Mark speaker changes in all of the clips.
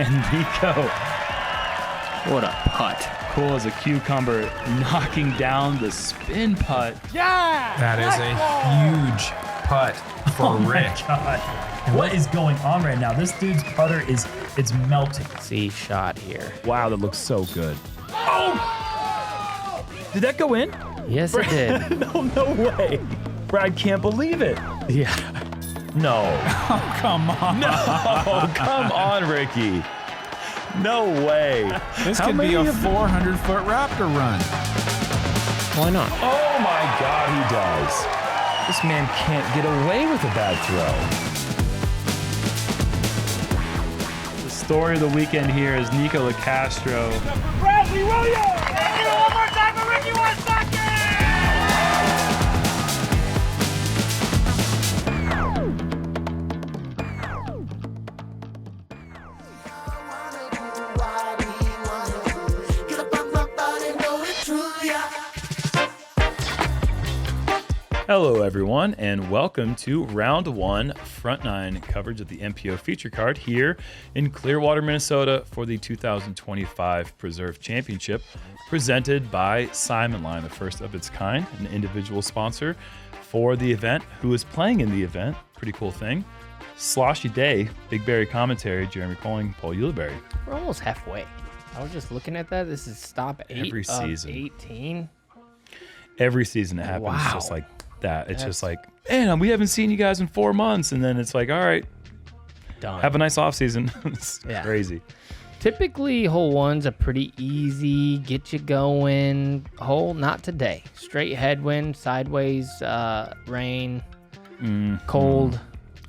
Speaker 1: And Nico,
Speaker 2: What a putt.
Speaker 1: cool as a cucumber, knocking down the spin putt.
Speaker 3: That is a huge putt for Rick.
Speaker 1: God, what is going on right now? This dude's putter it's melting.
Speaker 2: See shot here.
Speaker 1: Wow, that looks so good. Oh! Did that go in?
Speaker 2: Yes, it did.
Speaker 1: No way. Brad can't believe it.
Speaker 2: Yeah.
Speaker 1: No.
Speaker 3: Oh, come on.
Speaker 1: No, come on, Ricky. No way.
Speaker 3: This
Speaker 1: How
Speaker 3: could
Speaker 1: many
Speaker 3: be a
Speaker 1: of them-
Speaker 3: 400-foot Raptor run.
Speaker 2: Why not?
Speaker 1: Oh my God, he does. This man can't get away with a bad throw. The story of the weekend here is Nico LaCastro.
Speaker 4: Bradley Williams! Get it one more time for Ricky Wysocki!
Speaker 1: Hello, everyone, and welcome to Round 1 Front 9 coverage of the MPO feature card here in Clearwater, Minnesota for the 2025 Preserve Championship, presented by Simon Line, the first of its kind, an individual sponsor for the event. Who is playing in the event? Pretty cool thing. Sloshy day, BigBarri commentary, Jerm, Koling, Ulibarri.
Speaker 2: We're almost halfway. I was just looking at that. This is stop 8
Speaker 1: Every
Speaker 2: of
Speaker 1: season.
Speaker 2: 18.
Speaker 1: Every season it happens
Speaker 2: Wow.
Speaker 1: just like that. It's just like, man, we haven't seen you guys in 4 months. And then it's like, all right,
Speaker 2: Done.
Speaker 1: have a nice off season. It's
Speaker 2: Yeah.
Speaker 1: crazy.
Speaker 2: Typically, hole one's a pretty easy, get you going hole. Not today. Straight headwind, sideways, rain, cold.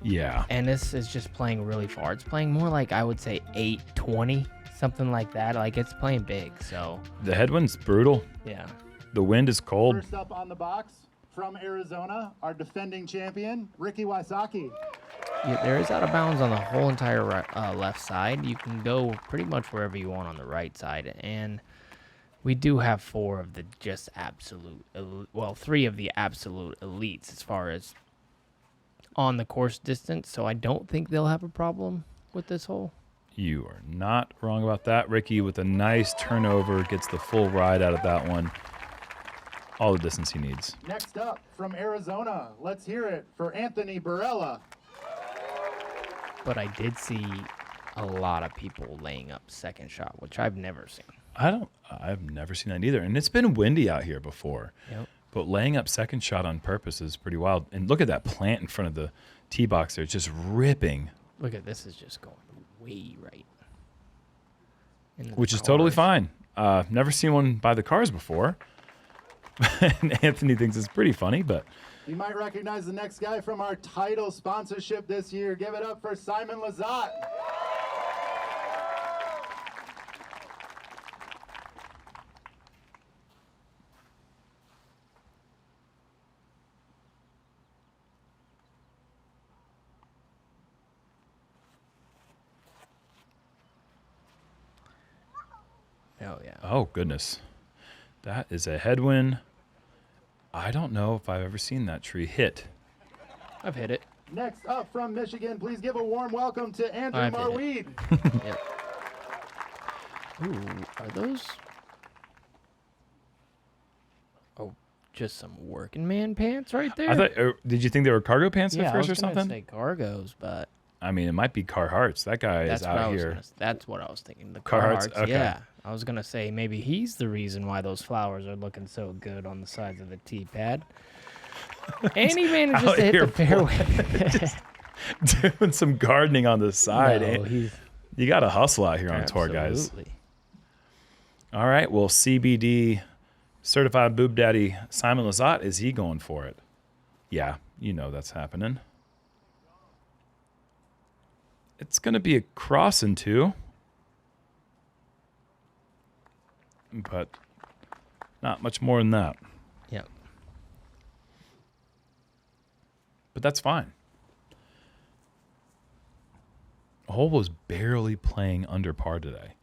Speaker 1: Yeah.
Speaker 2: And this is just playing really far. It's playing more like, I would say, 820, something like that. Like, it's playing big, so,
Speaker 1: The headwind's brutal.
Speaker 2: yeah.
Speaker 1: The wind is cold.
Speaker 5: First up on the box from Arizona, our defending champion, Ricky Wysocki.
Speaker 2: Yeah, there is out of bounds on the whole entire left side. You can go pretty much wherever you want on the right side. And we do have 4 of the just absolute, well, 3 of the absolute elites as far as on the course distance. So I don't think they'll have a problem with this hole.
Speaker 1: You are not wrong about that. Ricky with a nice turnover gets the full ride out of that one. All the distance he needs.
Speaker 5: Next up from Arizona, let's hear it for Anthony Barela.
Speaker 2: But I did see a lot of people laying up second shot, which I've never seen.
Speaker 1: I've never seen that either. And it's been windy out here before.
Speaker 2: Yep.
Speaker 1: But laying up second shot on purpose is pretty wild. And look at that plant in front of the tee box there. It's just ripping.
Speaker 2: Look at this, is just going way right. Into the
Speaker 1: Which is totally
Speaker 2: cars.
Speaker 1: fine. Never seen one by the cars before. And Anthony thinks it's pretty funny, but
Speaker 5: You might recognize the next guy from our title sponsorship this year. Give it up for Simon Lizotte.
Speaker 2: Oh, yeah.
Speaker 1: oh goodness. That is a headwind. I don't know if I've ever seen that tree hit.
Speaker 2: I've hit it.
Speaker 5: Next up from Michigan, please give a warm welcome to Andrew
Speaker 2: I've hit
Speaker 5: Marwede.
Speaker 2: Yep. Ooh, are those? Oh, just some working man pants right there.
Speaker 1: I thought, did you think they were cargo pants
Speaker 2: yeah,
Speaker 1: at
Speaker 2: I was
Speaker 1: first or
Speaker 2: gonna
Speaker 1: something?
Speaker 2: say cargos, but
Speaker 1: I mean, it might be Carhartts. That guy
Speaker 2: that's
Speaker 1: is
Speaker 2: what I
Speaker 1: out
Speaker 2: was
Speaker 1: here.
Speaker 2: gonna, that's what I was thinking. The
Speaker 1: Carhartts?
Speaker 2: Carhartts,
Speaker 1: Okay.
Speaker 2: yeah. I was gonna say maybe he's the reason why those flowers are looking so good on the sides of the tee pad. And he managed
Speaker 1: Out
Speaker 2: to hit
Speaker 1: here
Speaker 2: the fairway.
Speaker 1: Doing some gardening on the side.
Speaker 2: No, he's
Speaker 1: You got to hustle out here on tour, guys.
Speaker 2: absolutely.
Speaker 1: All right. Well, CBD, certified boob daddy Simon Lizotte, is he going for it? Yeah, you know that's happening. It's going to be a cross and 2. But not much more than that.
Speaker 2: Yep.
Speaker 1: But that's fine. Hole was barely playing under par today,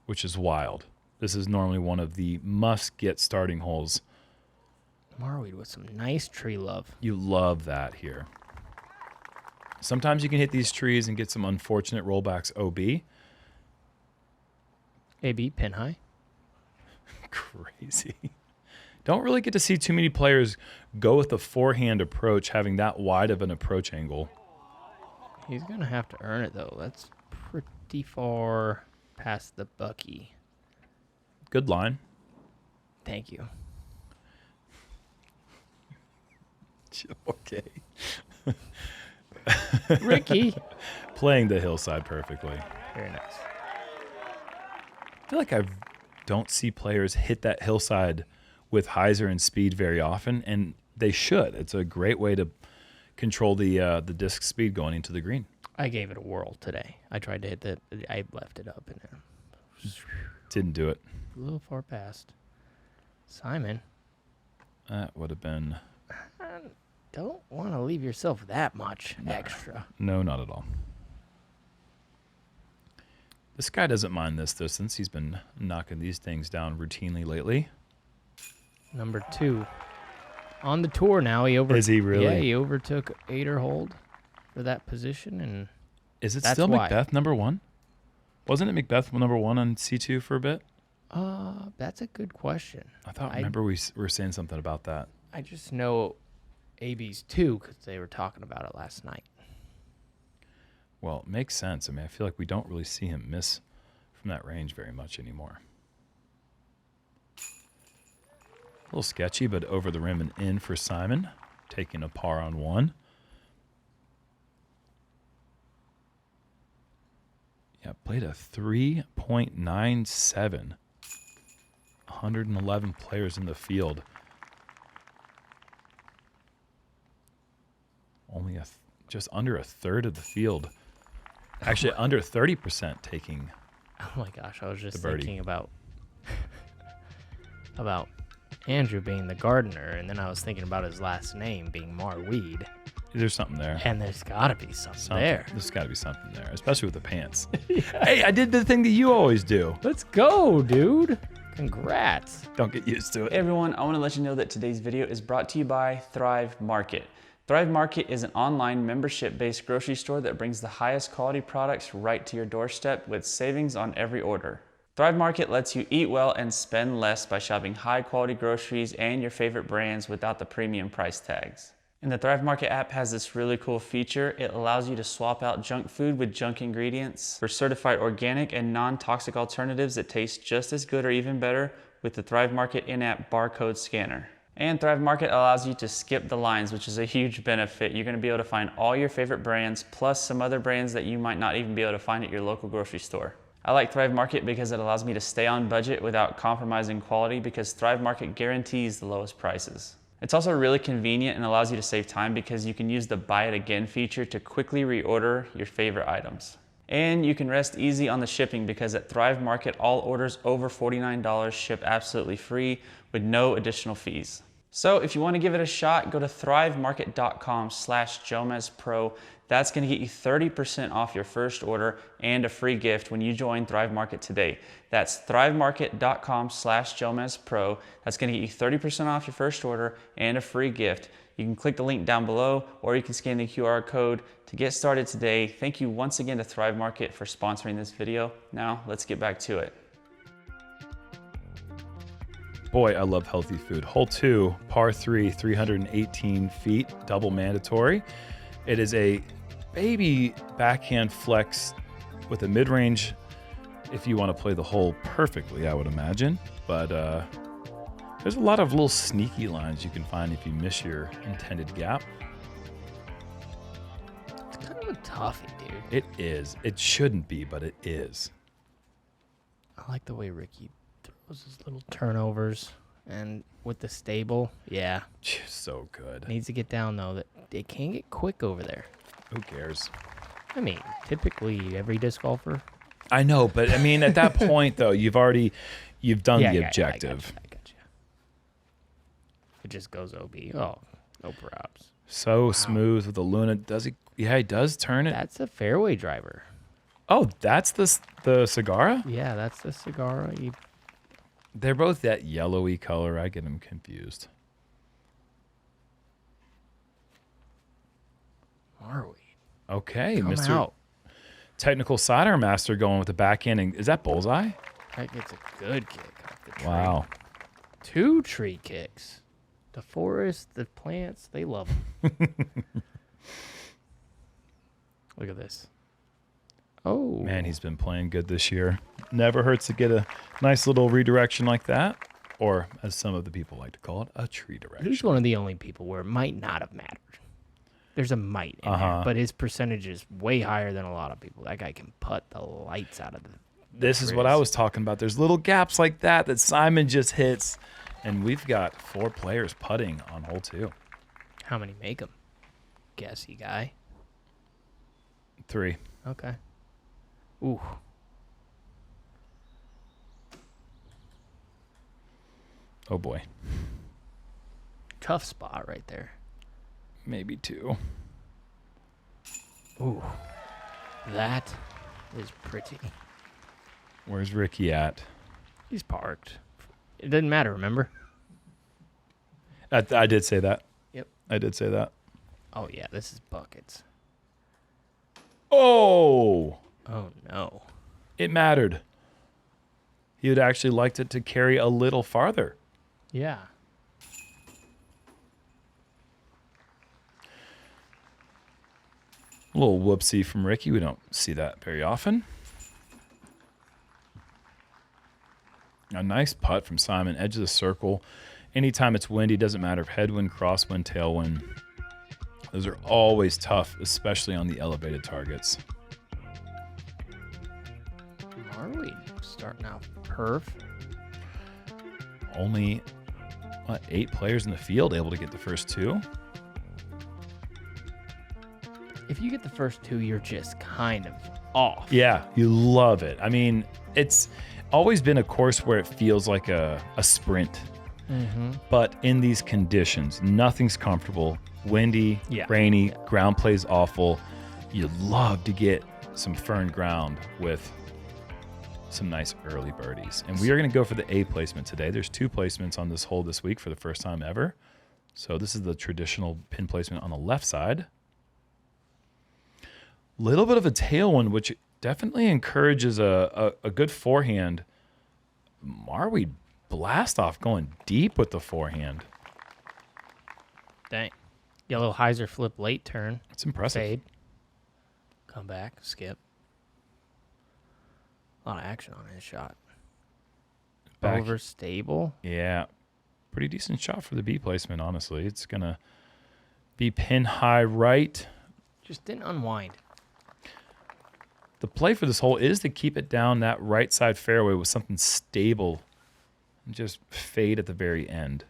Speaker 1: which is wild. This is normally one of the must-get starting holes.
Speaker 2: Marwede with some nice tree love.
Speaker 1: You love that here. Sometimes you can hit these trees and get some unfortunate rollbacks OB,
Speaker 2: AB pin high.
Speaker 1: Crazy. Don't really get to see too many players go with the forehand approach, having that wide of an approach angle.
Speaker 2: He's going to have to earn it, though. That's pretty far past the Bucky.
Speaker 1: Good line.
Speaker 2: Thank you.
Speaker 1: Okay.
Speaker 2: Ricky.
Speaker 1: Playing the hillside perfectly.
Speaker 2: Very nice.
Speaker 1: I feel like I don't see players hit that hillside with hyzer and speed very often, and they should. It's a great way to control the disc speed going into the green.
Speaker 2: I gave it a whirl today. I tried to hit that. I left it up and it
Speaker 1: Didn't do it.
Speaker 2: a little far past. Simon,
Speaker 1: That would have been...
Speaker 2: don't want to leave yourself that much extra.
Speaker 1: No, not at all. This guy doesn't mind this distance. He's been knocking these things down routinely lately.
Speaker 2: Number 2. On the tour now.
Speaker 1: Is he really?
Speaker 2: Yeah, he overtook Aderhold for that position. And
Speaker 1: Is it
Speaker 2: that's
Speaker 1: still
Speaker 2: why.
Speaker 1: Macbeth number 1? Wasn't it Macbeth number 1 on C2 for a bit?
Speaker 2: That's a good question.
Speaker 1: Remember we were saying something about that.
Speaker 2: I just know AB's 2 because they were talking about it last night.
Speaker 1: Well, it makes sense. I mean, I feel like we don't really see him miss from that range very much anymore. A little sketchy, but over the rim and in for Simon, taking a par on 1. Yeah, played a 3.97. 111 players in the field. Only just under a third of the field. Actually, under 30% taking.
Speaker 2: Oh my gosh, I was just
Speaker 1: The birdie.
Speaker 2: thinking about Andrew being the gardener, and then I was thinking about his last name being Marwede,
Speaker 1: There's something there.
Speaker 2: and there's got to be something there.
Speaker 1: There's got to be something there, especially with the pants. Hey, I did the thing that you always do.
Speaker 2: Let's go, dude. Congrats.
Speaker 1: Don't get used to
Speaker 6: Hey
Speaker 1: it.
Speaker 6: everyone, I want to let you know that today's video is brought to you by Thrive Market. Thrive Market is an online membership-based grocery store that brings the highest quality products right to your doorstep with savings on every order. Thrive Market lets you eat well and spend less by shopping high-quality groceries and your favorite brands without the premium price tags. And the Thrive Market app has this really cool feature. It allows you to swap out junk food with junk ingredients for certified organic and non-toxic alternatives that taste just as good or even better with the Thrive Market in-app barcode scanner. And Thrive Market allows you to skip the lines, which is a huge benefit. You're going to be able to find all your favorite brands, plus some other brands that you might not even be able to find at your local grocery store. I like Thrive Market because it allows me to stay on budget without compromising quality because Thrive Market guarantees the lowest prices. It's also really convenient and allows you to save time because you can use the Buy It Again feature to quickly reorder your favorite items. And you can rest easy on the shipping because at Thrive Market, all orders over $49 ship absolutely free with no additional fees. So if you want to give it a shot, go to thrivemarket.com/JomezPro. That's going to get you 30% off your first order and a free gift when you join Thrive Market today. That's thrivemarket.com/JomezPro. That's going to get you 30% off your first order and a free gift. You can click the link down below or you can scan the QR code to get started today. Thank you once again to Thrive Market for sponsoring this video. Now let's get back to it.
Speaker 1: Boy, I love healthy food. Hole 2, par 3, 318 feet, double mandatory. It is a baby backhand flex with a mid-range if you want to play the hole perfectly, I would imagine. But there's a lot of little sneaky lines you can find if you miss your intended gap.
Speaker 2: It's kind of a toughie, dude.
Speaker 1: It is. It shouldn't be, but it is.
Speaker 2: I like the way Ricky throws his little turnovers, and with the stable, yeah,
Speaker 1: So good.
Speaker 2: needs to get down though. That it can get quick over there.
Speaker 1: Who cares?
Speaker 2: I mean, typically every disc golfer.
Speaker 1: I know, but I mean, at that point though, you've done the objective.
Speaker 2: I got you. It just goes OB. Oh, no props.
Speaker 1: So smooth with the Luna. Does he? Yeah, he does turn it.
Speaker 2: That's a fairway driver.
Speaker 1: Oh, that's the Sagara?
Speaker 2: Yeah, that's the cigar.
Speaker 1: They're both that yellowy color. I get them confused.
Speaker 2: Marwede.
Speaker 1: Okay,
Speaker 2: Come
Speaker 1: Mr.
Speaker 2: out.
Speaker 1: Technical Sidearm Master going with the backhand. Is that bullseye?
Speaker 2: That gets a good kick off the tree.
Speaker 1: Wow.
Speaker 2: 2 tree kicks. The forest, the plants, they love them. Look at this. Oh.
Speaker 1: Man, he's been playing good this year. Never hurts to get a nice little redirection like that. Or, as some of the people like to call it, a tree direction.
Speaker 2: He's one of the only people where it might not have mattered. There's a might in there, but his percentage is way higher than a lot of people. That guy can putt the lights out of the
Speaker 1: This is what I was talking about. There's little gaps like that Simon just hits. And we've got 4 players putting on hole 2.
Speaker 2: How many make him? Guessy guy.
Speaker 1: 3.
Speaker 2: Okay. Ooh.
Speaker 1: Oh, boy.
Speaker 2: Tough spot right there.
Speaker 1: Maybe 2.
Speaker 2: Ooh. That is pretty.
Speaker 1: Where's Ricky at?
Speaker 2: He's parked. It doesn't matter, remember?
Speaker 1: I did say that.
Speaker 2: Yep.
Speaker 1: I did say that.
Speaker 2: Oh, yeah, this is buckets.
Speaker 1: Oh!
Speaker 2: Oh, no.
Speaker 1: It mattered. He had actually liked it to carry a little farther.
Speaker 2: Yeah.
Speaker 1: A little whoopsie from Ricky. We don't see that very often. A nice putt from Simon, edge of the circle. Anytime it's windy, doesn't matter if headwind, crosswind, tailwind. Those are always tough, especially on the elevated targets.
Speaker 2: Marwede starting out perf.
Speaker 1: Only, 8 players in the field able to get the first 2?
Speaker 2: If you get the first 2, you're just kind of off.
Speaker 1: Yeah, you love it. I mean, it's always been a course where it feels like a sprint. But in these conditions, nothing's comfortable. Windy, rainy, ground plays awful. You love to get some firm ground with some nice early birdies. And we are going to go for the A placement today. There's 2 placements on this hole this week for the first time ever. So this is the traditional pin placement on the left side. Little bit of a tailwind, which definitely encourages a good forehand. Marwede blast off going deep with the forehand.
Speaker 2: Dang. Yellow hyzer flip late turn.
Speaker 1: It's impressive.
Speaker 2: Fade. Come back. Skip. A lot of action on his shot.
Speaker 1: Back.
Speaker 2: Over stable.
Speaker 1: Yeah. Pretty decent shot for the B placement, honestly. It's going to be pin high right.
Speaker 2: Just didn't unwind.
Speaker 1: The play for this hole is to keep it down that right side fairway with something stable and just fade at the very end.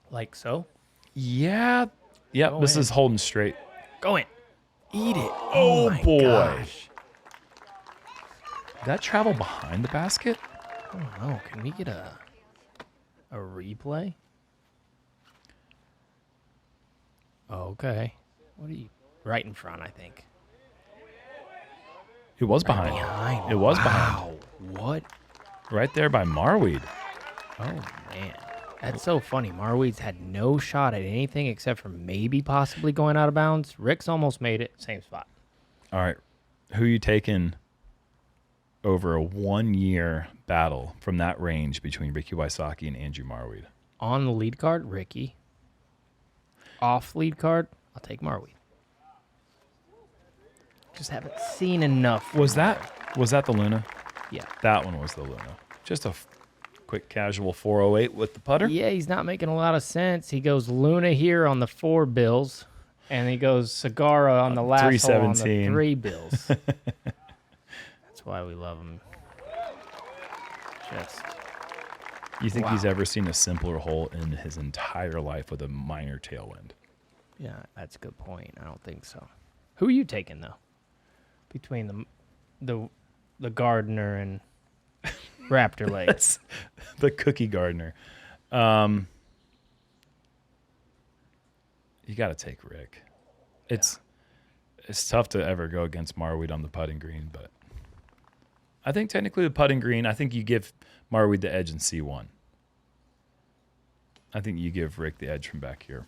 Speaker 2: Like so?
Speaker 1: Yeah. Yep,
Speaker 2: Go
Speaker 1: this
Speaker 2: in.
Speaker 1: is holding straight.
Speaker 2: Go in. Eat it.
Speaker 1: Oh,
Speaker 2: my
Speaker 1: boy.
Speaker 2: gosh.
Speaker 1: Did that travel behind the basket?
Speaker 2: I don't know. Can we get a replay? Okay. What are you? Right in front, I think.
Speaker 1: It was behind.
Speaker 2: Behind.
Speaker 1: It was
Speaker 2: Wow.
Speaker 1: behind.
Speaker 2: What?
Speaker 1: Right there by Marwede.
Speaker 2: Oh, man. That's so funny. Marwede's had no shot at anything except for maybe possibly going out of bounds. Rick's almost made it. Same spot.
Speaker 1: All right. Who you taking over a 1-year battle from that range between Ricky Wysocki and Andrew Marwede?
Speaker 2: On the lead card, Ricky. Off lead card, I'll take Marwede. Just haven't seen enough.
Speaker 1: Was that the Luna?
Speaker 2: Yeah.
Speaker 1: That one was the Luna. Just a quick casual 408 with the putter.
Speaker 2: Yeah, he's not making a lot of sense. He goes Luna here on the 4 bills, and he goes Sagara on the last hole on the
Speaker 1: 317.
Speaker 2: 3 bills. That's why we love him. Just
Speaker 1: You think
Speaker 2: Wow.
Speaker 1: he's ever seen a simpler hole in his entire life with a minor tailwind?
Speaker 2: yeah, that's a good point. I don't think so. Who are you taking though? Between the gardener and Raptor Lake.
Speaker 1: That's the cookie gardener. You got to take Rick. It's tough to ever go against Marwede on the putting green, but I think technically the putting green, I think you give Marwede the edge in C1. I think you give Rick the edge from back here.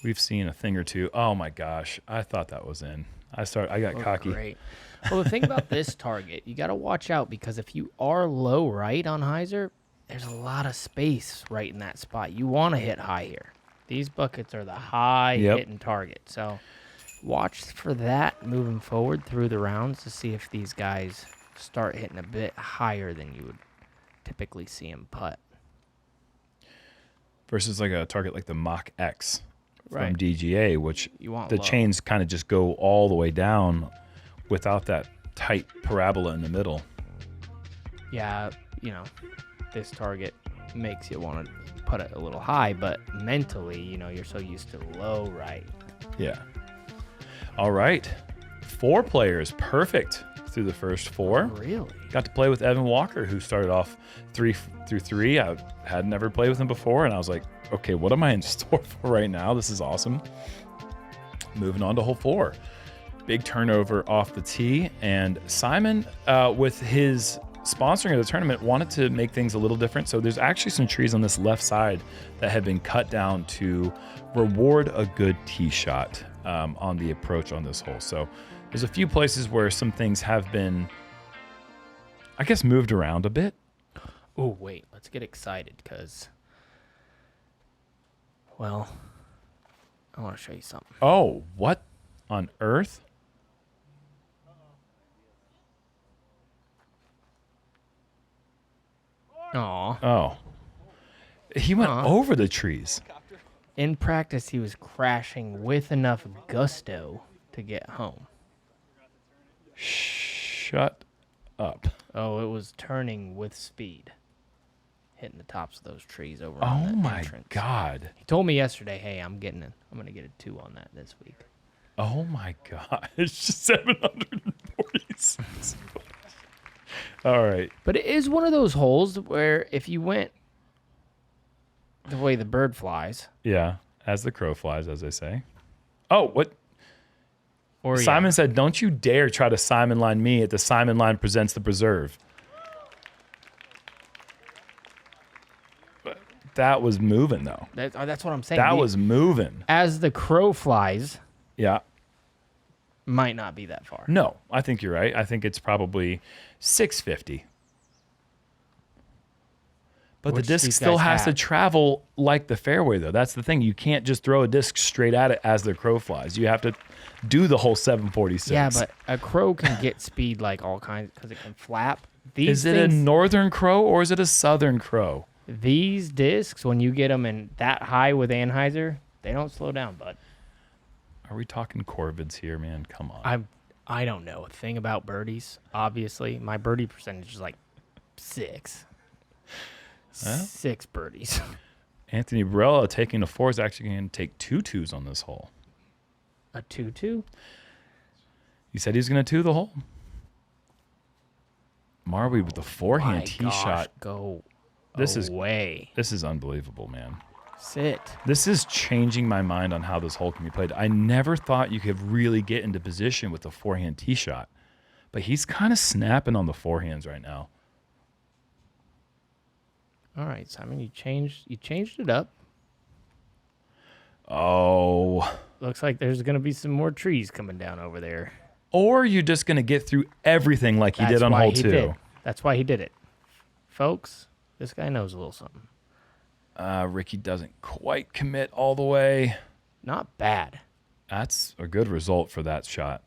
Speaker 1: We've seen a thing or two. Oh my gosh, I thought that was in. I got cocky.
Speaker 2: Great. Well, the thing about this target, you got to watch out because if you are low right on hyzer, there's a lot of space right in that spot. You want to hit high here. These buckets are the high hitting target. So watch for that moving forward through the rounds to see if these guys start hitting a bit higher than you would typically see them putt.
Speaker 1: Versus like a target like the Mach X from
Speaker 2: Right.
Speaker 1: DGA, which
Speaker 2: You want
Speaker 1: the
Speaker 2: low.
Speaker 1: chains kind of just go all the way down without that tight parabola in the middle.
Speaker 2: Yeah, you know, this target makes you want to put it a little high, but mentally, you know, you're so used to low right.
Speaker 1: Yeah. All right. 4 players. Perfect through the first 4.
Speaker 2: Really?
Speaker 1: Got to play with Evan Walker, who started off 3 through 3. I had never played with him before, and I was like, okay, what am I in store for right now? This is awesome. Moving on to hole 4. Big turnover off the tee, and Simon, with his sponsoring of the tournament, wanted to make things a little different. So there's actually some trees on this left side that have been cut down to reward a good tee shot on the approach on this hole. So there's a few places where some things have been, I guess, moved around a bit.
Speaker 2: Oh, wait, let's get excited because, well, I want to show you something.
Speaker 1: Oh, what on earth?
Speaker 2: Aw.
Speaker 1: Oh, he went over the trees.
Speaker 2: In practice, he was crashing with enough gusto to get home.
Speaker 1: Shut up.
Speaker 2: Oh, it was turning with speed, hitting the tops of those trees over on
Speaker 1: Oh
Speaker 2: the
Speaker 1: my
Speaker 2: entrance.
Speaker 1: God.
Speaker 2: He told me yesterday, hey, I'm gonna get a 2 on that this week.
Speaker 1: Oh my God. It's just 746. All right.
Speaker 2: But it is one of those holes where if you went the way the bird flies,
Speaker 1: Yeah. As the crow flies, as they say. Oh, what?
Speaker 2: or
Speaker 1: Simon said, don't you dare try to Simon line me at the Simon line presents the preserve. But that was moving, though.
Speaker 2: that's what I'm saying.
Speaker 1: That was moving.
Speaker 2: As the crow flies,
Speaker 1: Yeah.
Speaker 2: might not be that far.
Speaker 1: No, I think you're right. I think it's probably 650. But
Speaker 2: Which
Speaker 1: the disc
Speaker 2: these
Speaker 1: still
Speaker 2: guys
Speaker 1: has to
Speaker 2: had.
Speaker 1: travel like the fairway, though. That's the thing. You can't just throw a disc straight at it as the crow flies. You have to do the whole 746.
Speaker 2: Yeah, but a crow can get speed like all kinds because it can flap.
Speaker 1: Is it a northern crow or is it a southern crow?
Speaker 2: These discs, when you get them in that high with Anheuser, they don't slow down, bud.
Speaker 1: Are we talking corvids here, man? Come on.
Speaker 2: I don't know a thing about birdies. Obviously, my birdie percentage is like 6. 6 birdies.
Speaker 1: Anthony Barela taking a 4 is actually going to take 2 twos on this hole.
Speaker 2: A 2-2?
Speaker 1: He said he's going to 2 the hole. Marwede with the forehand
Speaker 2: My
Speaker 1: tee
Speaker 2: gosh,
Speaker 1: shot.
Speaker 2: Go
Speaker 1: This is
Speaker 2: away.
Speaker 1: This is unbelievable, man.
Speaker 2: Sit.
Speaker 1: This is changing my mind on how this hole can be played. I never thought you could really get into position with a forehand tee shot, but he's kind of snapping on the forehands right now.
Speaker 2: All right, Simon, you changed it up.
Speaker 1: Oh.
Speaker 2: Looks like there's going to be some more trees coming down over there.
Speaker 1: Or you're just going to get through everything like he did on hole 2.
Speaker 2: That's why he did it. Folks, this guy knows a little something.
Speaker 1: Ricky doesn't quite commit all the way.
Speaker 2: Not bad.
Speaker 1: That's a good result for that shot.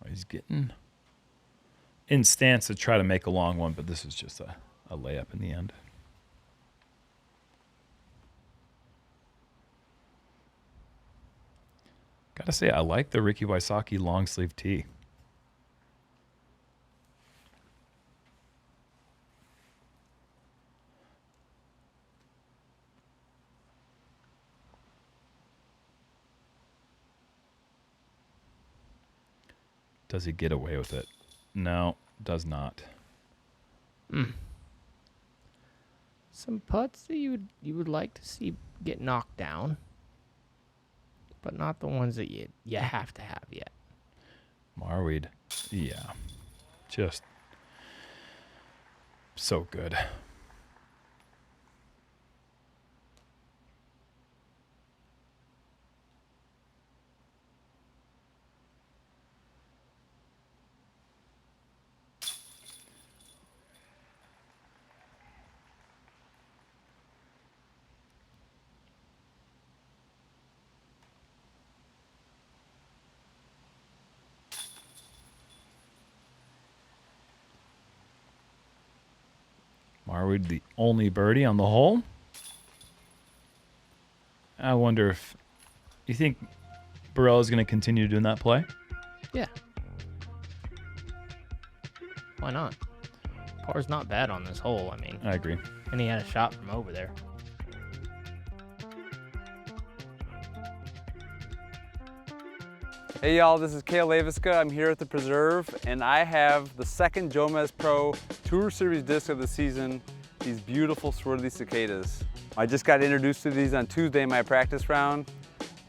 Speaker 1: He's getting in stance to try to make a long one, but this is just a layup in the end. Gotta say, I like the Ricky Wysocki long sleeve tee. Does he get away with it? No, does not.
Speaker 2: Some putts that you would like to see get knocked down, but not the ones that you have to have yet.
Speaker 1: Marwede, yeah. Just So good. Marwede, the only birdie on the hole. I wonder if you think Barela is going to continue doing that play.
Speaker 2: Yeah. Why not? Par's not bad on this hole. I mean,
Speaker 1: I agree.
Speaker 2: and he had a shot from over there.
Speaker 7: Hey y'all, this is Cale Laviska. I'm here at the Preserve, and I have the second JomezPro Tour Series disc of the season, these beautiful swirly cicadas. I just got introduced to these on Tuesday in my practice round,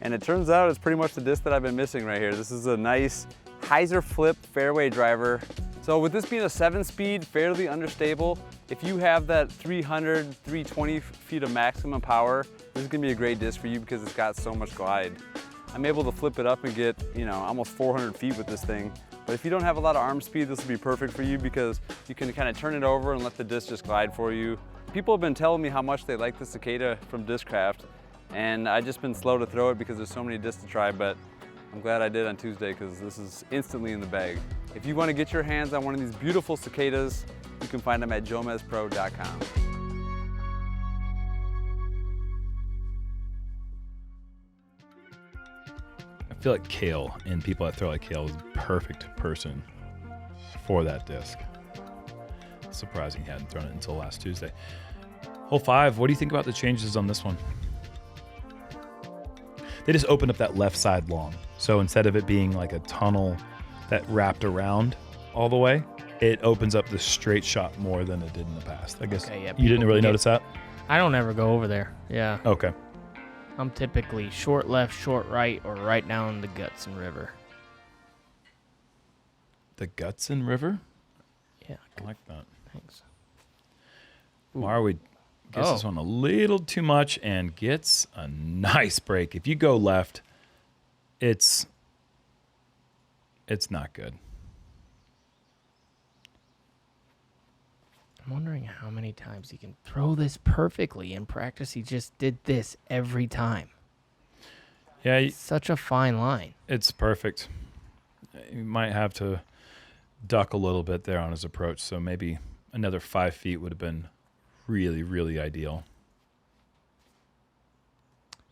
Speaker 7: and it turns out it's pretty much the disc that I've been missing right here. This is a nice hyzer flip fairway driver. So with this being a 7-speed, fairly understable, if you have that 300, 320 feet of maximum power, this is gonna be a great disc for you because it's got so much glide. I'm able to flip it up and get, almost 400 feet with this thing. But if you don't have a lot of arm speed, this will be perfect for you because you can kind of turn it over and let the disc just glide for you. People have been telling me how much they like the cicada from Discraft, and I've just been slow to throw it because there's so many discs to try, but I'm glad I did on Tuesday because this is instantly in the bag. If you want to get your hands on one of these beautiful cicadas, you can find them at JomezPro.com.
Speaker 1: I feel like Cale and people that throw like Cale is the perfect person for that disc. Surprising he hadn't thrown it until last Tuesday. Hole 5, what do you think about the changes on this one? They just opened up that left side long. So instead of it being like a tunnel that wrapped around all the way, it opens up the straight shot more than it did in the past. I guess
Speaker 2: Okay, yeah,
Speaker 1: you didn't
Speaker 2: people
Speaker 1: really
Speaker 2: get-
Speaker 1: notice that?
Speaker 2: I don't ever go over there. Yeah.
Speaker 1: Okay.
Speaker 2: I'm typically short left, short right, or right down the Gutson River.
Speaker 1: The Gutson River?
Speaker 2: Yeah.
Speaker 1: I like that.
Speaker 2: Thanks.
Speaker 1: Marwede gets this
Speaker 2: Oh.
Speaker 1: one a little too much and gets a nice break. If you go left, it's not good.
Speaker 2: I'm wondering how many times he can throw this perfectly. In practice, he just did this every time.
Speaker 1: Yeah,
Speaker 2: Such a fine line.
Speaker 1: it's perfect. You might have to duck a little bit there on his approach, so maybe another 5 feet would have been really, really ideal.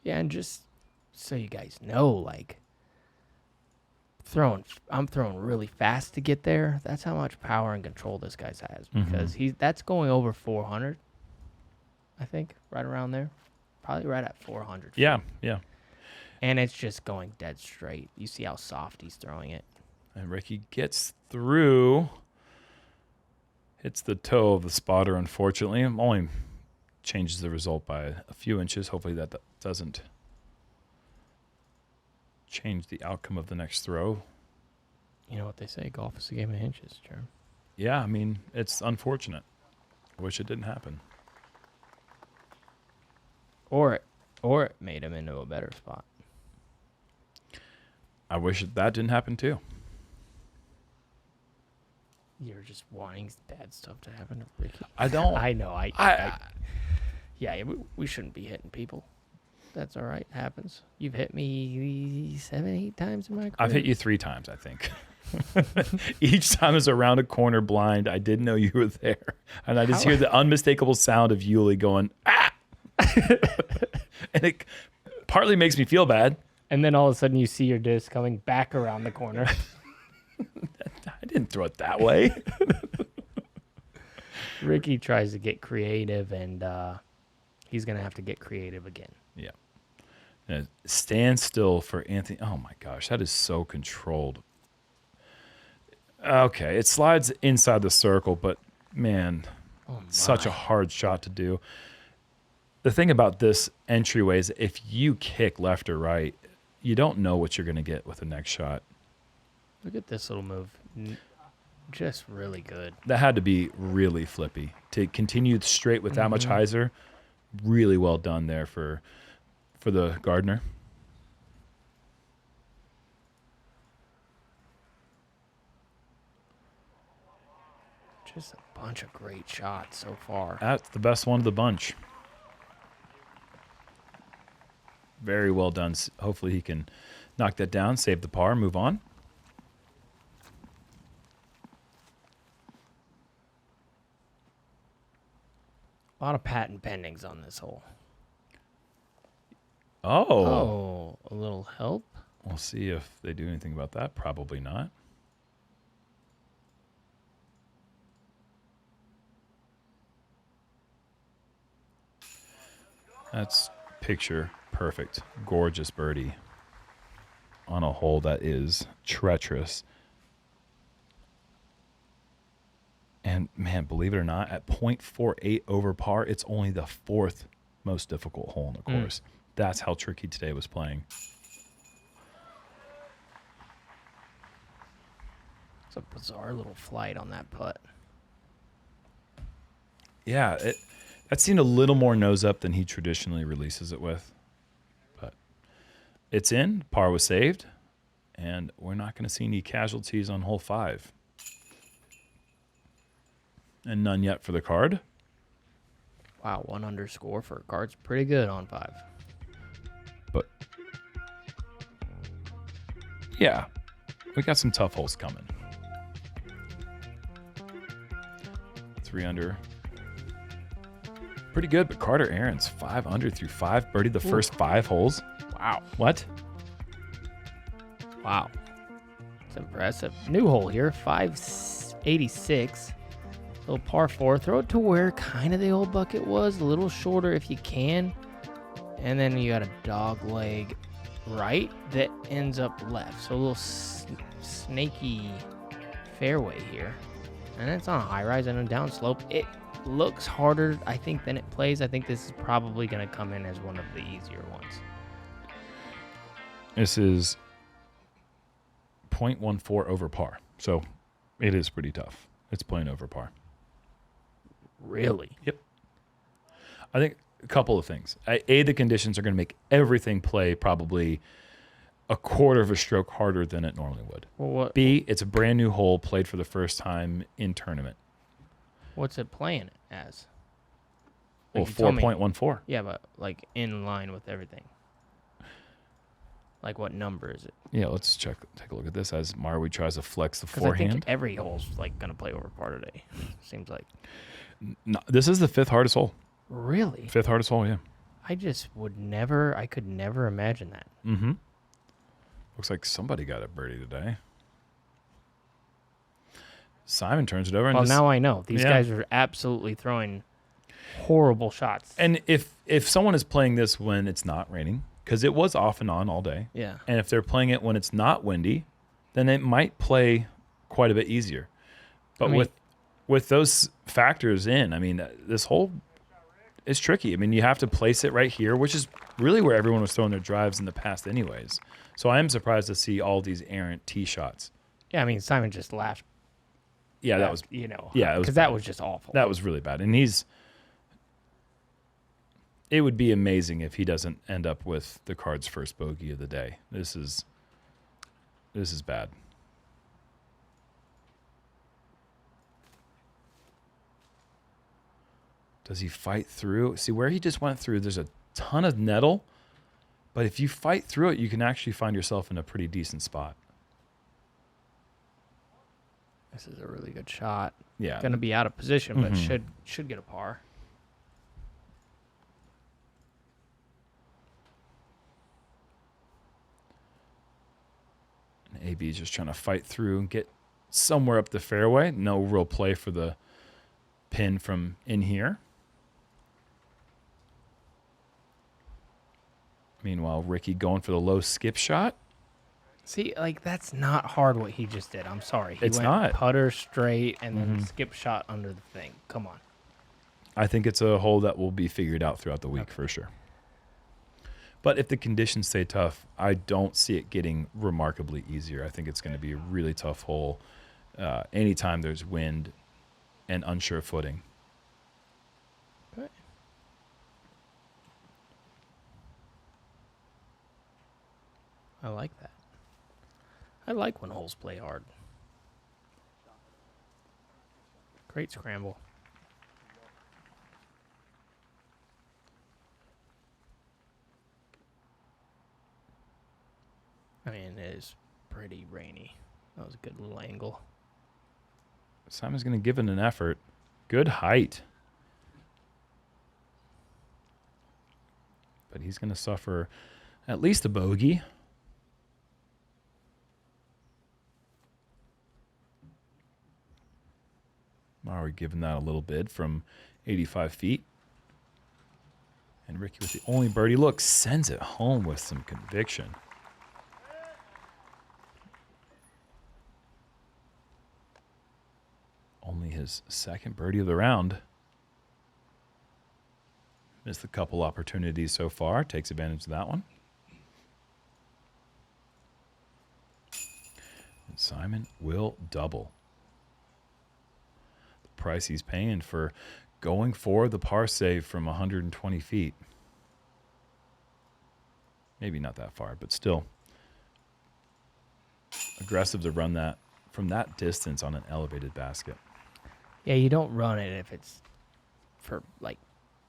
Speaker 2: Yeah, and just so you guys know, like, I'm throwing really fast to get there. That's how much power and control this guy has because that's going over 400, I think, right around there. Probably right at 400 feet.
Speaker 1: Yeah, yeah.
Speaker 2: And it's just going dead straight. You see how soft he's throwing it.
Speaker 1: And Ricky gets through. Hits the toe of the spotter, unfortunately. Only changes the result by a few inches. Hopefully that doesn't change the outcome of the next throw.
Speaker 2: You know what they say, golf is a game of inches, Jerm.
Speaker 1: Yeah, I mean, it's unfortunate. I wish it didn't happen.
Speaker 2: Or it made him into a better spot.
Speaker 1: I wish that didn't happen too.
Speaker 2: You're just wanting bad stuff to happen to Ricky.
Speaker 1: I don't.
Speaker 2: I know. Yeah, we shouldn't be hitting people. That's all right. Happens. You've hit me 7, 8 times in my career.
Speaker 1: I've hit you 3 times, I think. Each time is around a corner blind. I didn't know you were there. And I just hear the unmistakable sound of Uli going, ah! And it partly makes me feel bad.
Speaker 2: And then all of a sudden you see your disc coming back around the corner.
Speaker 1: I didn't throw it that way.
Speaker 2: Ricky tries to get creative, and he's going to have to get creative again.
Speaker 1: Yeah. Stand still for Anthony. Oh, my gosh. That is so controlled. Okay. It slides inside the circle, but, man, such a hard shot to do. The thing about this entryway is if you kick left or right, you don't know what you're going to get with the next shot.
Speaker 2: Look at this little move. Just really good.
Speaker 1: That had to be really flippy. To continue straight with that much hyzer, really well done there for the gardener.
Speaker 2: Just a bunch of great shots so far.
Speaker 1: That's the best one of the bunch. Very well done. Hopefully he can knock that down, save the par, move on.
Speaker 2: A lot of patent pendings on this hole.
Speaker 1: Oh.
Speaker 2: A little help.
Speaker 1: We'll see if they do anything about that. Probably not. That's picture perfect. Gorgeous birdie on a hole that is treacherous. And man, believe it or not, at .48 over par, it's only the 4th most difficult hole in the course. That's how tricky today was playing.
Speaker 2: It's a bizarre little flight on that putt.
Speaker 1: Yeah, that seemed a little more nose up than he traditionally releases it with. But it's in. Par was saved. And we're not going to see any casualties on hole 5. And none yet for the card.
Speaker 2: Wow, 1 underscore for a card's pretty good on 5.
Speaker 1: But yeah, we got some tough holes coming. 3 under. Pretty good, but Carter Aaron's 5 under through 5. Birdied the first 5 holes.
Speaker 2: Wow.
Speaker 1: What?
Speaker 2: Wow. It's impressive. New hole here, 586. Little par 4. Throw it to where kind of the old bucket was. A little shorter if you can. And then you got a dog leg right that ends up left. So a little snaky fairway here. And it's on a high rise and a down slope. It looks harder, I think, than it plays. I think this is probably going to come in as one of the easier ones.
Speaker 1: This is 0.14 over par. So it is pretty tough. It's playing over par.
Speaker 2: Really?
Speaker 1: Yep. I think a couple of things. A, the conditions are going to make everything play probably a quarter of a stroke harder than it normally would.
Speaker 2: Well,
Speaker 1: B, it's a brand new hole played for the first time in tournament.
Speaker 2: what's it playing as?
Speaker 1: Well,
Speaker 2: Like you told me.
Speaker 1: 4.14.
Speaker 2: Yeah, but like in line with everything. Like what number is it?
Speaker 1: Yeah, let's take a look at this as Marwede tries to flex the
Speaker 2: Because I think
Speaker 1: forehand.
Speaker 2: every hole's like gonna play over par today. Seems like.
Speaker 1: No, this is the 5th hardest hole.
Speaker 2: Really?
Speaker 1: 5th hardest hole, yeah.
Speaker 2: I just would never. I could never imagine that.
Speaker 1: Mm-hmm. Looks like somebody got a birdie today. Simon turns it over.
Speaker 2: Well,
Speaker 1: And
Speaker 2: now I know these
Speaker 1: yeah.
Speaker 2: guys are absolutely throwing horrible shots.
Speaker 1: And if someone is playing this when it's not raining, because it was off and on all day,
Speaker 2: yeah,
Speaker 1: and if they're playing it when it's not windy, then it might play quite a bit easier. But
Speaker 2: I mean,
Speaker 1: with those factors in, I mean, this hole is tricky. I mean, you have to place it right here, which is really where everyone was throwing their drives in the past anyways. So I am surprised to see all these errant tee shots.
Speaker 2: yeah. I mean, Simon just laughed.
Speaker 1: Yeah, that was
Speaker 2: you know.
Speaker 1: yeah, it was
Speaker 2: because that
Speaker 1: bad.
Speaker 2: was just awful.
Speaker 1: That was really bad. And it would be amazing if he doesn't end up with the card's first bogey of the day. This is bad. Does he fight through? See, where he just went through, there's a ton of nettle. But if you fight through it, you can actually find yourself in a pretty decent spot.
Speaker 2: This is a really good shot.
Speaker 1: Yeah.
Speaker 2: Gonna be out of position, but
Speaker 1: Mhm.
Speaker 2: should get a par.
Speaker 1: And AB is just trying to fight through and get somewhere up the fairway. No real play for the pin from in here. Meanwhile, Ricky going for the low skip shot.
Speaker 2: See, like that's not hard what he just did. I'm sorry. He
Speaker 1: It's
Speaker 2: went
Speaker 1: not.
Speaker 2: putter straight and then skip shot under the thing. Come on.
Speaker 1: I think it's a hole that will be figured out throughout the week for sure. But if the conditions stay tough, I don't see it getting remarkably easier. I think it's going to be a really tough hole. anytime there's wind and unsure footing.
Speaker 2: Okay. I like that. I like when holes play hard. Great scramble. I mean, it is pretty rainy. That was a good little angle.
Speaker 1: Simon's going to give it an effort. Good height. But he's going to suffer at least a bogey. Marwede giving that a little bid from 85 feet. And Ricky with the only birdie. Look, sends it home with some conviction. Only his second birdie of the round. Missed a couple opportunities so far. Takes advantage of that one. And Simon will double. The price he's paying for going for the par save from 120 feet. Maybe not that far, but still aggressive to run that from that distance on an elevated basket.
Speaker 2: Yeah, you don't run it if it's for, like,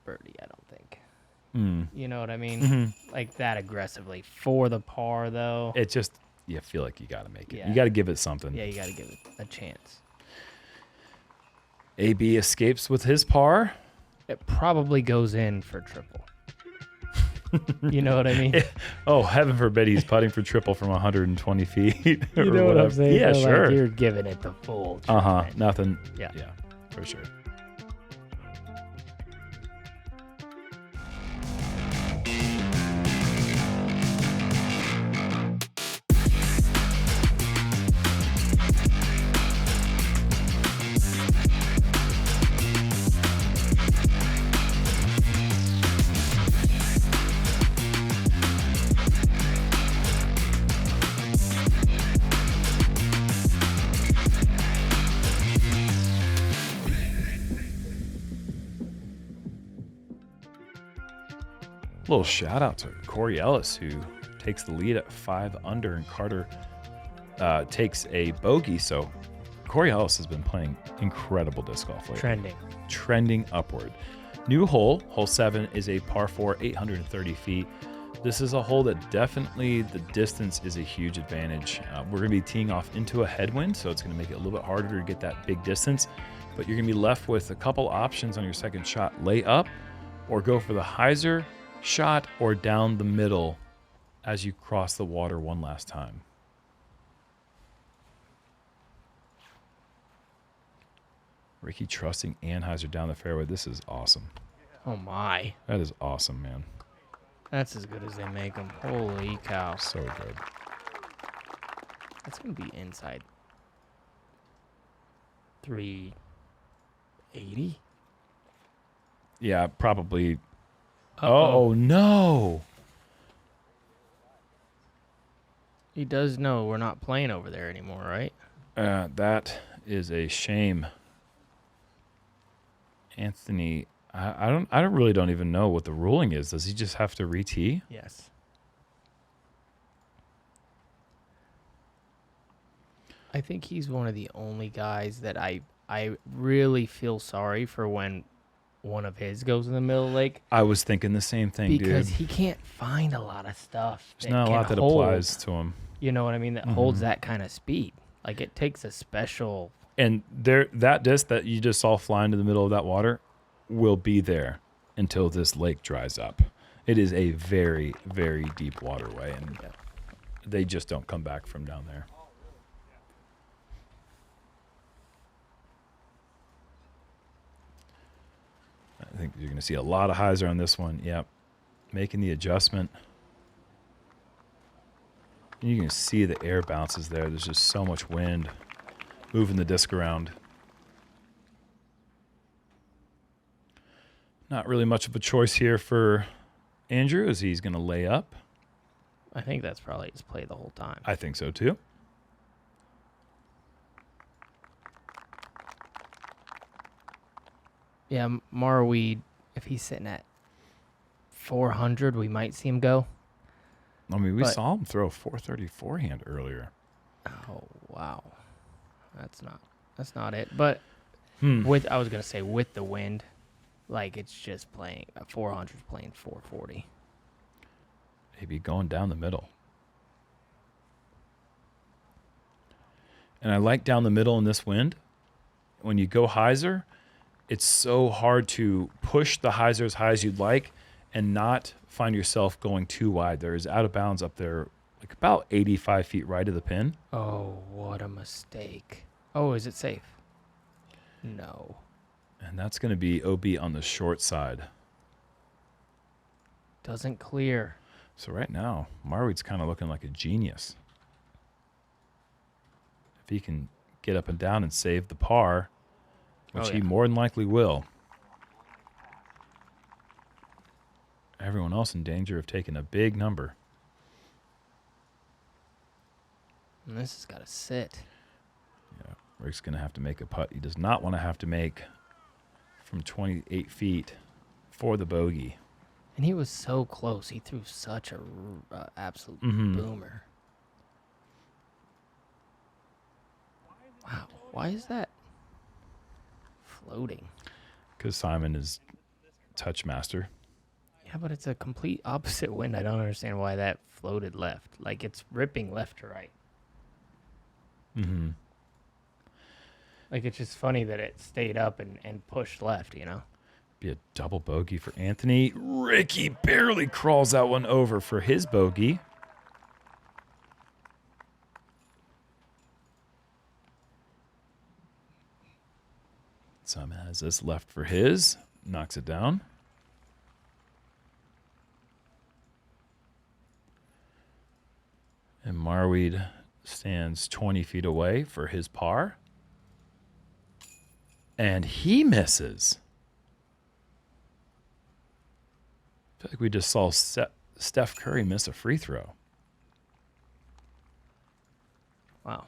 Speaker 2: birdie, I don't think. You know what I mean? Like that aggressively. For the par, though.
Speaker 1: It just, you feel like you got to make it.
Speaker 2: Yeah.
Speaker 1: You got to give it something.
Speaker 2: Yeah, you got to give it a chance.
Speaker 1: AB escapes with his par.
Speaker 2: It probably goes in for triple. You know what I mean?
Speaker 1: Oh, heaven forbid he's putting for triple from 120 feet.
Speaker 2: You
Speaker 1: or
Speaker 2: know what I'm
Speaker 1: whatever.
Speaker 2: saying?
Speaker 1: Yeah,
Speaker 2: So,
Speaker 1: sure.
Speaker 2: Like, you're giving it the full
Speaker 1: Uh-huh.
Speaker 2: treatment.
Speaker 1: Nothing.
Speaker 2: Yeah.
Speaker 1: Yeah, for sure. Little shout out to Corey Ellis, who takes the lead at 5 under, and Carter takes a bogey. So Corey Ellis has been playing incredible disc golf lately. Trending upward. New hole, hole 7, is a par 4, 830 feet. This is a hole that definitely, the distance is a huge advantage. We're going to be teeing off into a headwind, so it's going to make it a little bit harder to get that big distance. But you're going to be left with a couple options on your second shot. Lay up or go for the hyzer shot or down the middle as you cross the water one last time. Ricky trusting Anheuser down the fairway. This is awesome.
Speaker 2: Oh, my.
Speaker 1: That is awesome, man.
Speaker 2: That's as good as they make them. Holy cow.
Speaker 1: So good.
Speaker 2: That's going to be inside 380?
Speaker 1: Yeah, probably. Oh, no.
Speaker 2: He does know we're not playing over there anymore, right?
Speaker 1: That is a shame. Anthony, I really don't even know what the ruling is. Does he just have to re-tee?
Speaker 2: Yes. I think he's one of the only guys that I really feel sorry for when one of his goes in the middle of the lake.
Speaker 1: I was thinking the same thing,
Speaker 2: because
Speaker 1: dude.
Speaker 2: he can't find a lot of stuff.
Speaker 1: There's not a lot that applies to him.
Speaker 2: You know what I mean? That holds that kind of speed. Like, it takes a special...
Speaker 1: And that disc that you just saw fly into the middle of that water will be there until this lake dries up. It is a very, very deep waterway, and they just don't come back from down there. I think you're going to see a lot of hyzer on this one. Yep. Making the adjustment. And you can see the air bounces there. There's just so much wind moving the disc around. Not really much of a choice here for Andrew, as he's going to lay up.
Speaker 2: I think that's probably his play the whole time.
Speaker 1: I think so too.
Speaker 2: Yeah, Marwede, if he's sitting at 400, we might see him go.
Speaker 1: I mean, we
Speaker 2: But-
Speaker 1: saw him throw a 430 forehand earlier.
Speaker 2: Oh, wow. That's not it. But I was going to say with the wind, like it's just playing 400 playing 440.
Speaker 1: Maybe going down the middle. And I like down the middle in this wind. When you go hyzer, it's so hard to push the hyzer as high as you'd like and not find yourself going too wide. There is out of bounds up there, like about 85 feet right of the pin.
Speaker 2: Oh, what a mistake. Oh, is it safe? No.
Speaker 1: And that's going to be OB on the short side.
Speaker 2: Doesn't clear.
Speaker 1: So right now, Marwede's kind of looking like a genius. If he can get up and down and save the par, which he more than likely will. Everyone else in danger of taking a big number.
Speaker 2: And this has got to sit.
Speaker 1: Yeah, Rick's going to have to make a putt. He does not want to have to make from 28 feet for the bogey.
Speaker 2: And he was so close. He threw such a absolute boomer. Wow. Why is that floating?
Speaker 1: Because Simon is touch master.
Speaker 2: Yeah, but it's a complete opposite wind. I don't understand why that floated left. Like it's ripping left to right.
Speaker 1: Mm-hmm.
Speaker 2: Like it's just funny that it stayed up and pushed left, you know?
Speaker 1: Be a double bogey for Anthony. Ricky barely crawls that one over for his bogey. Simon has this left for his. Knocks it down. And Marwede stands 20 feet away for his par. And he misses. I feel like we just saw Steph Curry miss a free throw.
Speaker 2: Wow.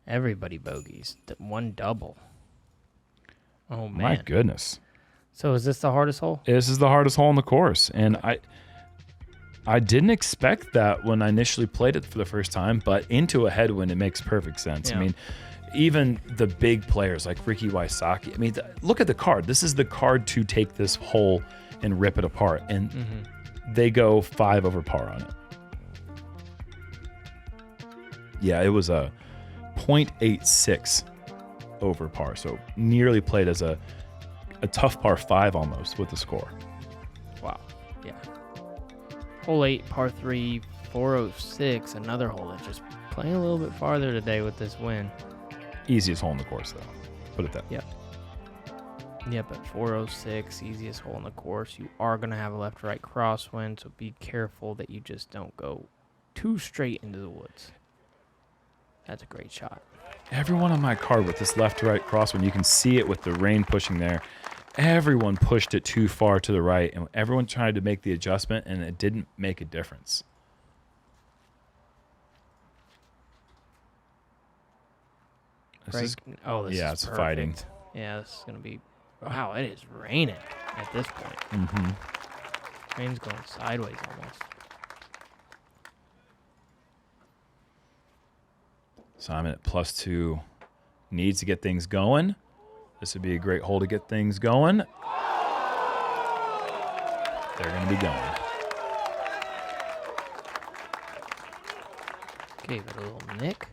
Speaker 2: Everybody bogeys. One double. Oh, man.
Speaker 1: My goodness.
Speaker 2: So is this the hardest hole?
Speaker 1: This is the hardest hole in the course. And I didn't expect that when I initially played it for the first time, but into a headwind, it makes perfect sense.
Speaker 2: Yeah.
Speaker 1: I mean, even the big players like Ricky Wysocki, I mean, look at the card. This is the card to take this hole and rip it apart. And they go 5 over par on it. Yeah, it was a 0.86 over par. So nearly played as a tough par 5 almost with the score.
Speaker 2: Wow. Yeah. Hole 8, par 3, 406. Another hole that's just playing a little bit farther today with this wind.
Speaker 1: Easiest hole in the course, though. Put it that way.
Speaker 2: Yep. Yep, at 406, easiest hole in the course. You are going to have a left-right crosswind, so be careful that you just don't go too straight into the woods. That's a great shot.
Speaker 1: Everyone on my card with this left to right crosswind, you can see it with the rain pushing there. Everyone pushed it too far to the right, and everyone tried to make the adjustment, and it didn't make a difference.
Speaker 2: This is
Speaker 1: it's
Speaker 2: perfect.
Speaker 1: fighting.
Speaker 2: Yeah, this is going to be... Wow, it is raining at this point.
Speaker 1: Mm-hmm.
Speaker 2: Rain's going sideways almost.
Speaker 1: Simon at +2 needs to get things going. This would be a great hole to get things going. They're going to be going.
Speaker 2: Gave it a little nick.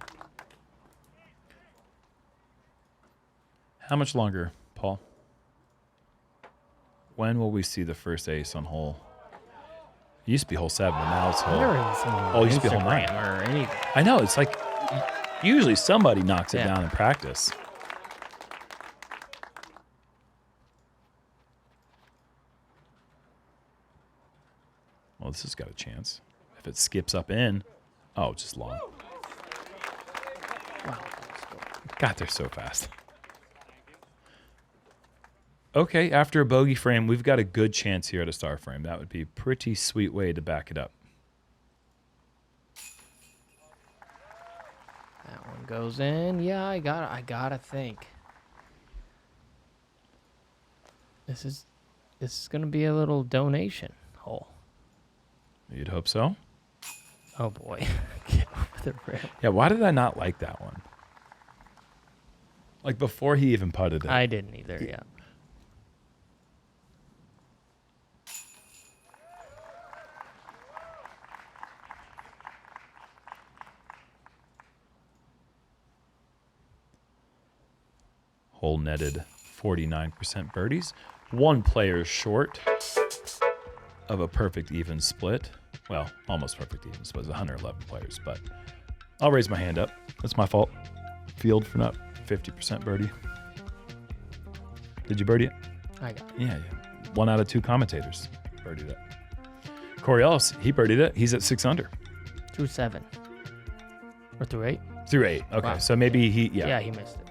Speaker 1: How much longer, Paul? When will we see the first ace on hole? It used to be hole 7, but now it's
Speaker 2: I've
Speaker 1: hole...
Speaker 2: never even seen one
Speaker 1: Oh,
Speaker 2: on
Speaker 1: it used to be hole 9.
Speaker 2: Instagram or anything.
Speaker 1: I know, it's like usually somebody knocks it
Speaker 2: Yeah.
Speaker 1: down in practice. Well, this has got a chance. If it skips up in, oh, it's just long.
Speaker 2: Wow.
Speaker 1: Got there so fast. Okay, after a bogey frame, we've got a good chance here at a star frame. That would be a pretty sweet way to back it up.
Speaker 2: That one goes in. Yeah, I gotta think. This is gonna be a little donation hole.
Speaker 1: You'd hope so.
Speaker 2: Oh boy. Get over the rim.
Speaker 1: Yeah, why did I not like that one? Like before he even putted it.
Speaker 2: I didn't either, yeah.
Speaker 1: Hole netted 49% birdies. One player short of a perfect even split. Well, almost perfect even split. It's 111 players, but I'll raise my hand up. That's my fault. Field for not 50% birdie. Did you birdie it?
Speaker 2: I got it.
Speaker 1: Yeah. 1 out of 2 commentators birdied it. Corey Ellis, he birdied it. He's at 6 under.
Speaker 2: Through 7. Or through 8?
Speaker 1: Through 8. Okay,
Speaker 2: Wow.
Speaker 1: so maybe he,
Speaker 2: Yeah, he missed it.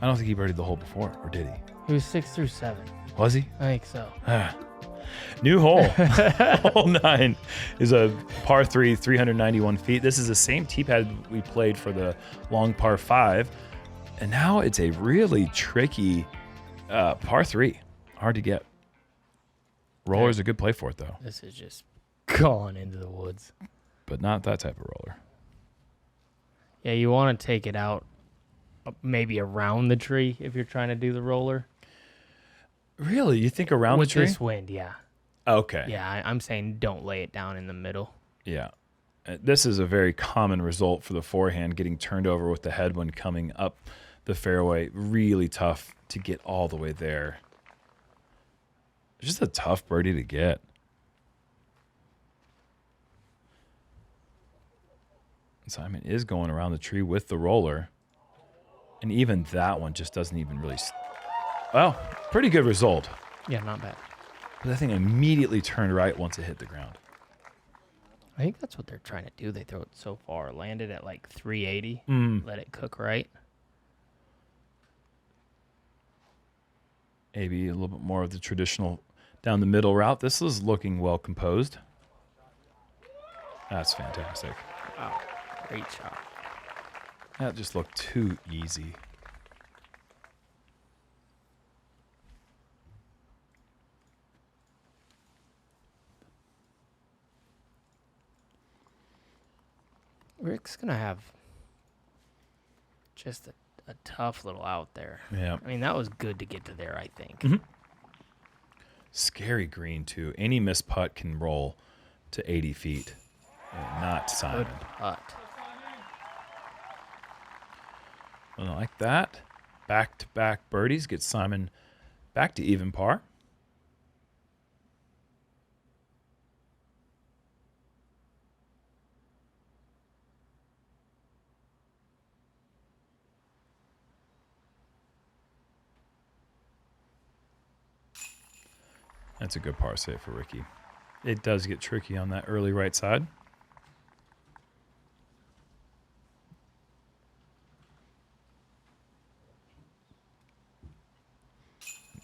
Speaker 1: I don't think he birdied the hole before, or did he?
Speaker 2: He was 6 through 7.
Speaker 1: Was he?
Speaker 2: I think so.
Speaker 1: New hole. Hole 9 is a par 3, 391 feet. This is the same tee pad we played for the long par 5. And now it's a really tricky par 3. Hard to get. Roller's a good play for it, though.
Speaker 2: This is just gone into the woods.
Speaker 1: But not that type of roller.
Speaker 2: Yeah, you want to take it out maybe around the tree if you're trying to do the roller.
Speaker 1: Really? You think around
Speaker 2: With
Speaker 1: the tree?
Speaker 2: this wind, yeah.
Speaker 1: Okay.
Speaker 2: Yeah, I'm saying don't lay it down in the middle.
Speaker 1: Yeah. This is a very common result for the forehand, getting turned over with the headwind coming up the fairway. Really tough to get all the way there. Just a tough birdie to get. Simon is going around the tree with the roller. And even that one just doesn't even really... Well, pretty good result.
Speaker 2: Yeah, not bad.
Speaker 1: But that thing immediately turned right once it hit the ground.
Speaker 2: I think that's what they're trying to do. They throw it so far. Landed at like 380. Let it cook right.
Speaker 1: Maybe a little bit more of the traditional down the middle route. This is looking well composed. That's fantastic.
Speaker 2: Wow, great shot.
Speaker 1: That just looked too easy.
Speaker 2: Rick's going to have just a tough little out there.
Speaker 1: Yeah.
Speaker 2: I mean, that was good to get to there, I think.
Speaker 1: Mm-hmm. Scary green, too. Any missed putt can roll to 80 feet. Not Simon.
Speaker 2: Good putt.
Speaker 1: I like that. Back-to-back birdies get Simon back to even par. That's a good par save for Ricky. It does get tricky on that early right side.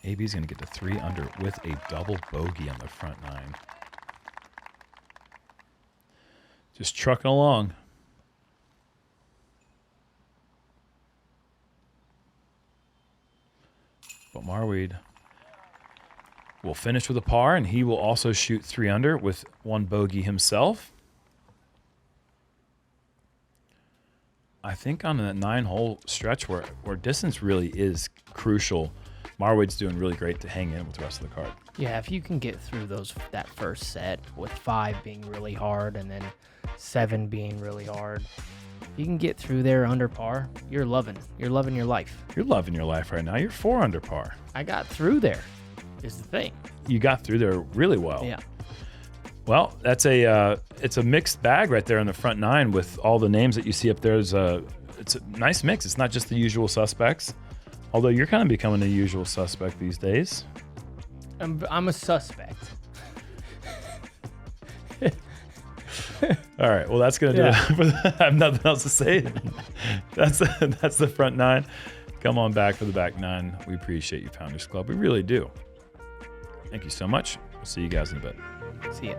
Speaker 1: AB's going to get to 3 under with a double bogey on the front 9. Just trucking along. But Marwede will finish with a par, and he will also shoot 3 under with 1 bogey himself. I think on that 9-hole stretch where distance really is crucial, Marwade's doing really great to hang in with the rest of the card.
Speaker 2: Yeah, if you can get through that first set with 5 being really hard and then 7 being really hard, you can get through there under par. You're loving your life.
Speaker 1: You're loving your life right now. You're 4 under par.
Speaker 2: I got through there. Is the thing.
Speaker 1: You got through there really well.
Speaker 2: Yeah.
Speaker 1: Well, that's it's a mixed bag right there on the front 9 with all the names that you see up there. It's a nice mix. It's not just the usual suspects, although you're kind of becoming a usual suspect these days.
Speaker 2: I'm a suspect.
Speaker 1: All right. Well, that's gonna do it. I have nothing else to say. That's the front 9. Come on back for the back 9. We appreciate you, Founders Club. We really do. Thank you so much. We'll see you guys in a bit.
Speaker 2: See ya.